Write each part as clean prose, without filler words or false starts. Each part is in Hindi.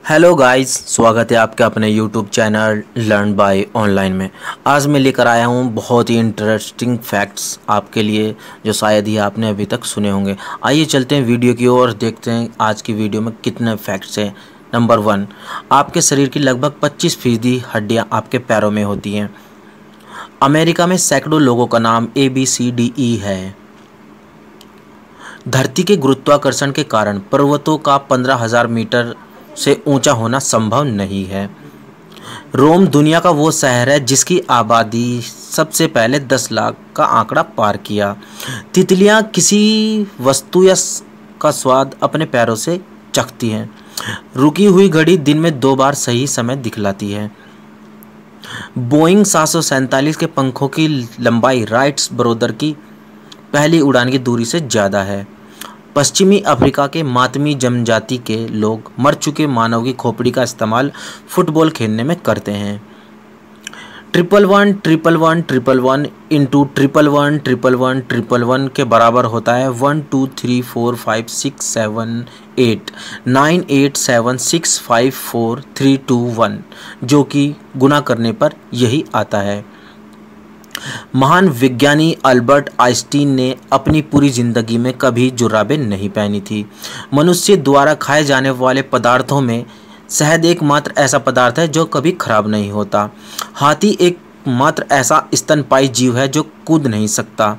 हेलो गाइस, स्वागत है आपका अपने YouTube channel learn by online में। आज मैं लेकर आया हूँ बहुत ही इंटरेस्टिंग फैक्ट्स आपके लिए जो शायद ही आपने अभी तक सुने होंगे। आइए चलते हैं वीडियो की ओर, देखते हैं आज की वीडियो में कितने फैक्ट्स हैं। नंबर 1, आपके शरीर की लगभग 25% हड्डियाँ आपके पैरों में होती हैं। अमेरिका में सैकड़ों लोगों का नाम ABCDE है। धरती के गुरुत्वाकर्षण के कारण पर्वतों का 15,000 मीटर से ऊंचा होना संभव नहीं है। रोम दुनिया का वो शहर है जिसकी आबादी सबसे पहले 10 लाख का आंकड़ा पार किया। तितलियां किसी वस्तु या का स्वाद अपने पैरों से चखती हैं। रुकी हुई घड़ी दिन में 2 बार सही समय दिखलाती है। बोइंग 747 के पंखों की लंबाई राइट्स ब्रदर की पहली उड़ान की दूरी से ज़्यादा है। पश्चिमी अफ्रीका के मातमी जनजाति के लोग मर चुके मानव की खोपड़ी का इस्तेमाल फुटबॉल खेलने में करते हैं। 1111111 इंटू 1111111 के बराबर होता है 1 2 3 4 5 6 7 8 9 8 7 6 5 4 3 2 1, जो कि गुणा करने पर यही आता है। महान विज्ञानी अल्बर्ट आइंस्टीन ने अपनी पूरी जिंदगी में कभी जुराबें नहीं पहनी थी। मनुष्य द्वारा खाए जाने वाले पदार्थों में शहद एकमात्र ऐसा पदार्थ है जो कभी खराब नहीं होता। हाथी एकमात्र ऐसा स्तनपायी जीव है जो कूद नहीं सकता।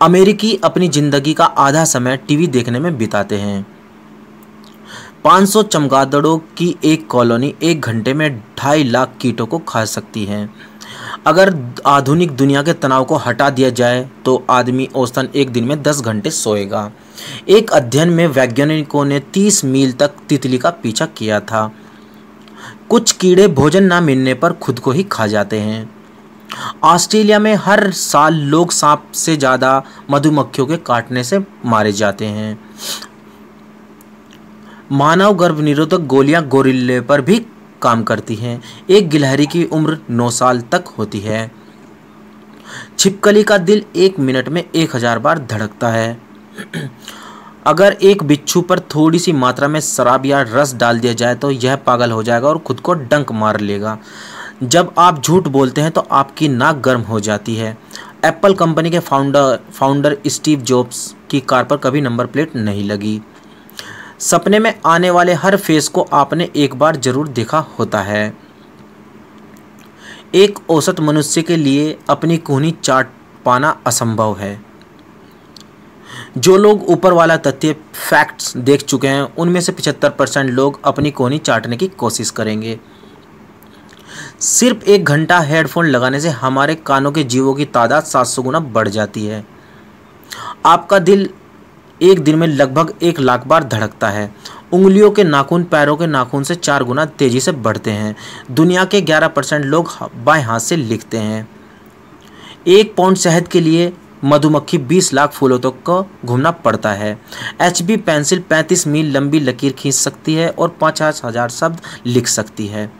अमेरिकी अपनी जिंदगी का आधा समय टीवी देखने में बिताते हैं। 500 चमगादड़ों की एक कॉलोनी 1 घंटे में 2.5 लाख कीटों को खा सकती है। अगर आधुनिक दुनिया के तनाव को हटा दिया जाए तो आदमी औसतन एक दिन में 10 घंटे सोएगा। एक अध्ययन में वैज्ञानिकों ने 30 मील तक तितली का पीछा किया था। कुछ कीड़े भोजन ना मिलने पर खुद को ही खा जाते हैं। ऑस्ट्रेलिया में हर साल लोग सांप से ज़्यादा मधुमक्खियों के काटने से मारे जाते हैं। मानव गर्भनिरोधक गोलियां गोरिल्ले पर भी काम करती हैं। एक गिलहरी की उम्र 9 साल तक होती है। छिपकली का दिल 1 मिनट में 1000 बार धड़कता है। अगर एक बिच्छू पर थोड़ी सी मात्रा में शराब या रस डाल दिया जाए तो यह पागल हो जाएगा और खुद को डंक मार लेगा। जब आप झूठ बोलते हैं तो आपकी नाक गर्म हो जाती है। एप्पल कंपनी के फाउंडर स्टीव जॉब्स की कार पर कभी नंबर प्लेट नहीं लगी। सपने में आने वाले हर फेस को आपने एक बार जरूर देखा होता है। एक औसत मनुष्य के लिए अपनी कूहनी चाट पाना असंभव है। जो लोग ऊपर वाला तथ्य फैक्ट्स देख चुके हैं उनमें से 75% लोग अपनी कूहनी चाटने की कोशिश करेंगे। सिर्फ 1 घंटा हेडफोन लगाने से हमारे कानों के जीवों की तादाद 700 गुना बढ़ जाती है। आपका दिल एक दिन में लगभग 1 लाख बार धड़कता है। उंगलियों के नाखून पैरों के नाखून से 4 गुना तेजी से बढ़ते हैं। दुनिया के 11% लोग बाएं हाथ से लिखते हैं। 1 पाउंड शहद के लिए मधुमक्खी 20 लाख फूलों तक को घूमना पड़ता है। HB पेंसिल 35 मील लंबी लकीर खींच सकती है और 50,000 शब्द लिख सकती है।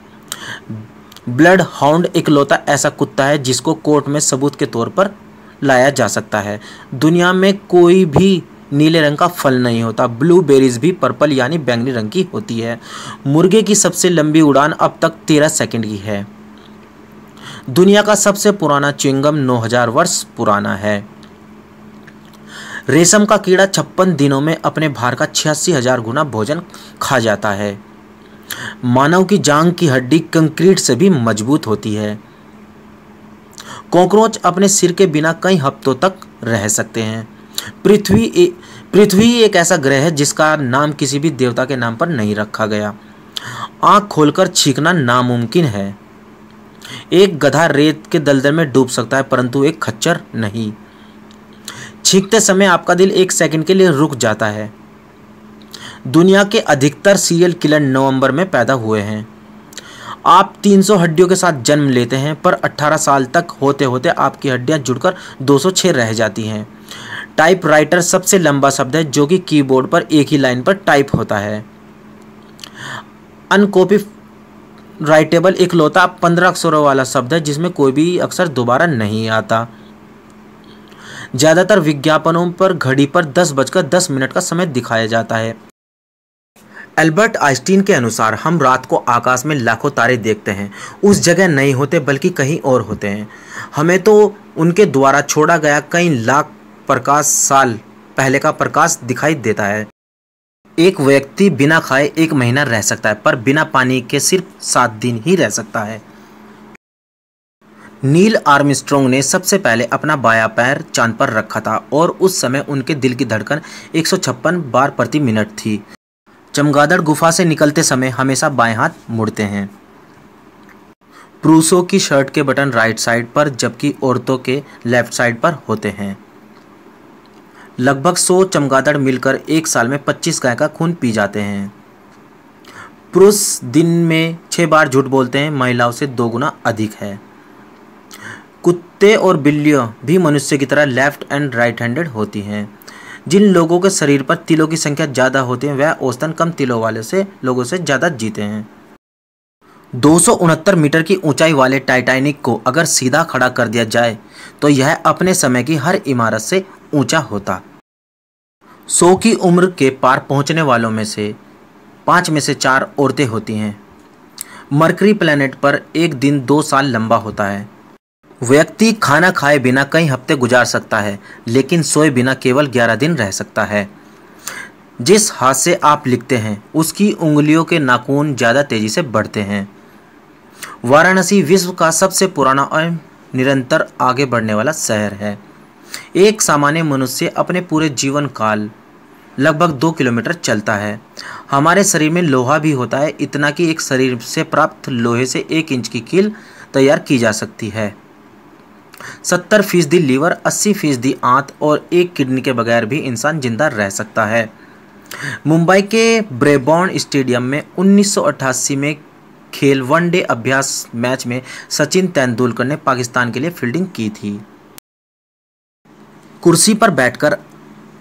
ब्लड हाउंड इकलौता ऐसा कुत्ता है जिसको कोर्ट में सबूत के तौर पर लाया जा सकता है। दुनिया में कोई भी नीले रंग का फल नहीं होता। ब्लूबेरीज भी पर्पल यानी बैंगनी रंग की होती है। मुर्गे की सबसे लंबी उड़ान अब तक 13 सेकंड की है। दुनिया का सबसे पुराना च्युइंगम 9000 वर्ष पुराना है। रेशम का कीड़ा 56 दिनों में अपने भार का 86,000 गुना भोजन खा जाता है। मानव की जांघ की हड्डी कंक्रीट से भी मजबूत होती है। कॉकरोच अपने सिर के बिना कई हफ्तों तक रह सकते हैं। पृथ्वी एक ऐसा ग्रह है जिसका नाम किसी भी देवता के नाम पर नहीं रखा गया। आंख खोलकर छींकना नामुमकिन है। एक गधा रेत के दलदल में डूब सकता है परंतु एक खच्चर नहीं। छींकते समय आपका दिल 1 सेकंड के लिए रुक जाता है। दुनिया के अधिकतर सीरियल किलर नवंबर में पैदा हुए हैं। आप 300 हड्डियों के साथ जन्म लेते हैं पर 18 साल तक होते होते आपकी हड्डियां जुड़कर 206 रह जाती हैं। टाइपराइटर सबसे लंबा शब्द है जो कि कीबोर्ड पर एक ही लाइन पर टाइप होता है। अनकॉपी राइटेबल इकलौता 15 अक्षरों वाला शब्द है जिसमें कोई भी अक्षर दोबारा नहीं आता। ज़्यादातर विज्ञापनों पर घड़ी पर 10:10 का समय दिखाया जाता है। एल्बर्ट आइंस्टीन के अनुसार हम रात को आकाश में लाखों तारे देखते हैं, उस जगह नहीं होते बल्कि कहीं और होते हैं। हमें तो उनके द्वारा छोड़ा गया कई लाख प्रकाश साल पहले का प्रकाश दिखाई देता है। एक व्यक्ति बिना खाए 1 महीना रह सकता है, पर बिना पानी के सिर्फ 7 दिन ही रह सकता है। नील आर्मस्ट्रॉन्ग ने सबसे पहले अपना बायां पैर चांद पर रखा था और उस समय उनके दिल की धड़कन 156 बार प्रति मिनट थी। चमगादड़ गुफा से निकलते समय हमेशा बाएं हाथ मुड़ते हैं। पुरुषों की शर्ट के बटन राइट साइड पर जबकि औरतों के लेफ्ट साइड पर होते हैं। लगभग 100 चमगादड़ मिलकर एक साल में 25 गाय का खून पी जाते हैं। पुरुष दिन में 6 बार झूठ बोलते हैं, महिलाओं से 2 गुना अधिक है। कुत्ते और बिल्लियां भी मनुष्य की तरह लेफ्ट एंड राइट हैंडेड होती हैं। जिन लोगों के शरीर पर तिलों की संख्या ज़्यादा होती है वह औसतन कम तिलों वाले लोगों से ज़्यादा जीते हैं। 269 मीटर की ऊंचाई वाले टाइटैनिक को अगर सीधा खड़ा कर दिया जाए तो यह अपने समय की हर इमारत से ऊंचा होता। 100 की उम्र के पार पहुंचने वालों में से 5 में से 4 औरतें होती हैं। मरकरी प्लैनेट पर एक दिन 2 साल लंबा होता है। व्यक्ति खाना खाए बिना कई हफ्ते गुजार सकता है, लेकिन सोए बिना केवल 11 दिन रह सकता है। जिस हाथ से आप लिखते हैं उसकी उंगलियों के नाखून ज़्यादा तेजी से बढ़ते हैं। वाराणसी विश्व का सबसे पुराना और निरंतर आगे बढ़ने वाला शहर है। एक सामान्य मनुष्य अपने पूरे जीवन काल लगभग 2 किलोमीटर चलता है। हमारे शरीर में लोहा भी होता है, इतना कि एक शरीर से प्राप्त लोहे से 1 इंच की कील तैयार की जा सकती है। 70% लीवर, 80% आंत और 1 किडनी के बगैर भी इंसान जिंदा रह सकता है। मुंबई के ब्रेबॉर्न स्टेडियम में 1988 में खेल वनडे अभ्यास मैच में सचिन तेंदुलकर ने पाकिस्तान के लिए फील्डिंग की थी। कुर्सी पर बैठकर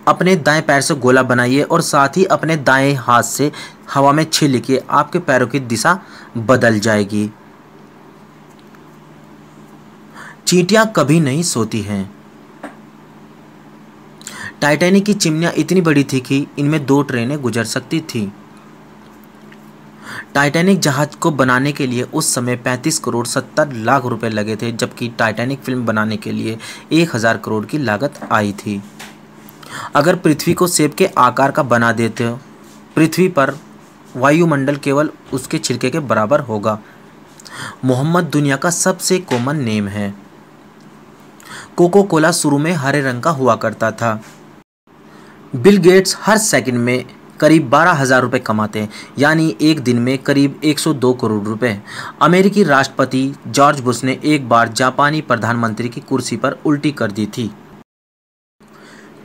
अपने दाएं पैर से गोला बनाइए और साथ ही अपने दाएं हाथ से हवा में छीन लिखिए, आपके पैरों की दिशा बदल जाएगी। चींटियां कभी नहीं सोती हैं। टाइटैनिक की चिमनियां इतनी बड़ी थी कि इनमें 2 ट्रेनें गुजर सकती थी। टाइटैनिक जहाज को बनाने के लिए उस समय 35 करोड़ 70 लाख रुपए लगे थे, जबकि टाइटैनिक फिल्म बनाने के लिए 1000 करोड़ की लागत आई थी। अगर पृथ्वी को सेब के आकार का बना देते हो, पृथ्वी पर वायुमंडल केवल उसके छिलके के बराबर होगा। मोहम्मद दुनिया का सबसे कॉमन नेम है। कोको कोला शुरू में हरे रंग का हुआ करता था। बिल गेट्स हर सेकंड में करीब 12,000 रुपये कमाते हैं, यानी एक दिन में करीब 102 करोड़ रुपए। अमेरिकी राष्ट्रपति जॉर्ज बुश ने एक बार जापानी प्रधानमंत्री की कुर्सी पर उल्टी कर दी थी।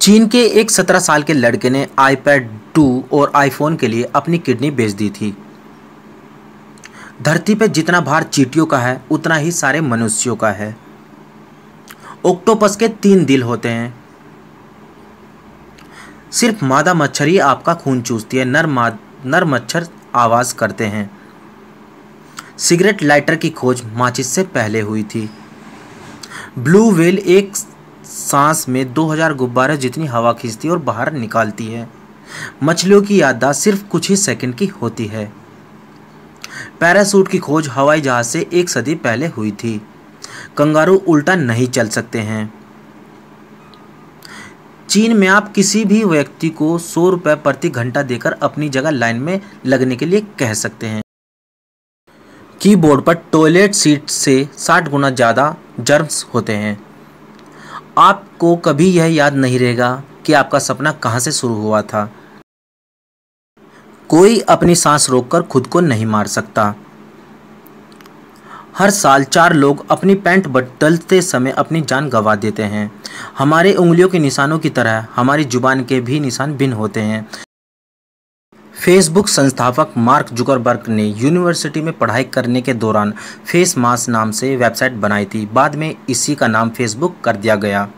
चीन के एक 17 साल के लड़के ने iPad 2 और आईफोन के लिए अपनी किडनी बेच दी थी। धरती पर जितना भार चींटियों का है उतना ही सारे मनुष्यों का है। ऑक्टोपस के 3 दिल होते हैं। सिर्फ मादा मच्छर ही आपका खून चूसती है, नर मच्छर आवाज करते हैं। सिगरेट लाइटर की खोज माचिस से पहले हुई थी। ब्लू व्हेल एक सांस में 2000 गुब्बारे जितनी हवा खींचती और बाहर निकालती है। मछलियों की याददाश्त सिर्फ कुछ ही सेकंड की होती है। पैराशूट की खोज हवाई जहाज से 1 सदी पहले हुई थी। कंगारू उल्टा नहीं चल सकते हैं। चीन में आप किसी भी व्यक्ति को 100 रुपये प्रति घंटा देकर अपनी जगह लाइन में लगने के लिए कह सकते हैं। कीबोर्ड पर टॉयलेट सीट से 60 गुना ज़्यादा जर्म्स होते हैं। आपको कभी यह याद नहीं रहेगा कि आपका सपना कहाँ से शुरू हुआ था। कोई अपनी सांस रोककर खुद को नहीं मार सकता। हर साल 4 लोग अपनी पैंट बदलते समय अपनी जान गंवा देते हैं। हमारे उंगलियों के निशानों की तरह हमारी जुबान के भी निशान भिन्न होते हैं। फेसबुक संस्थापक मार्क जुकरबर्ग ने यूनिवर्सिटी में पढ़ाई करने के दौरान फेस मास्क नाम से वेबसाइट बनाई थी। बाद में इसी का नाम फेसबुक कर दिया गया।